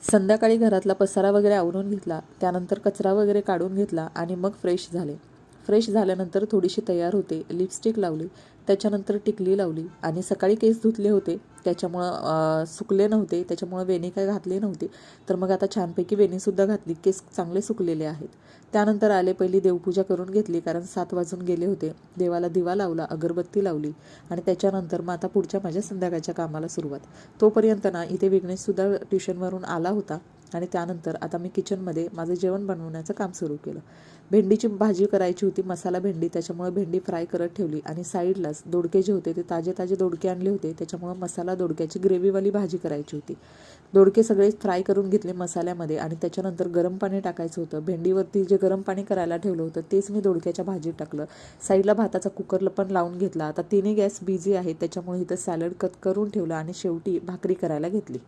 संध्याकाळी घरातला पसारा वगैरे आवरून घेतला, त्यानंतर कचरा वगैरे काढून घेतला आणि मग फ्रेश झाले. फ्रेश झाल्यानंतर थोडीशी तयार होते, लिपस्टिक लावली, त्याच्यानंतर टिकली लावली आणि सकाळी केस धुतले होते त्याच्यामुळं सुकले नव्हते, त्याच्यामुळं वेणी काय घातली नव्हती. तर मग आता छानपैकी वेणीसुद्धा घातली, केस चांगले सुकलेले आहेत. त्यानंतर आले, पहिली देवपूजा करून घेतली कारण 7 वाजून गेले होते. देवाला दिवा लावला, अगरबत्ती लावली आणि त्याच्यानंतर मग आता पुढच्या माझ्या संध्याकाळच्या कामाला सुरुवात. तोपर्यंत ना इथे विघ्नेशसुद्धा ट्युशनवरून आला होता आणि त्यानंतर आता मी किचनमध्ये माझं जेवण बनवण्याचं काम सुरू केलं. भेंडीची भाजी करायची होती, मसाला भेंडी, त्याच्यामुळे भेंडी फ्राय करत ठेवली आणि साईडलाच दोडके जे होते ते ताजे ताजे दोडके आणले होते, त्याच्यामुळं मसाला दोडक्याची ग्रेव्हीवाली भाजी करायची होती. दोडके सगळे फ्राय करून घेतले मसाल्यामध्ये आणि त्याच्यानंतर गरम पाणी टाकायचं होतं. भेंडीवरती जे गरम पाणी करायला ठेवलं होतं तेच मी दोडक्याच्या भाजीत टाकलं. साईडला भाताचा कुकरला पण लावून घेतला. आता तिन्ही गॅस बिझी आहेत, त्याच्यामुळे इथं सॅलड कट करून ठेवलं आणि शेवटी भाकरी करायला घेतली.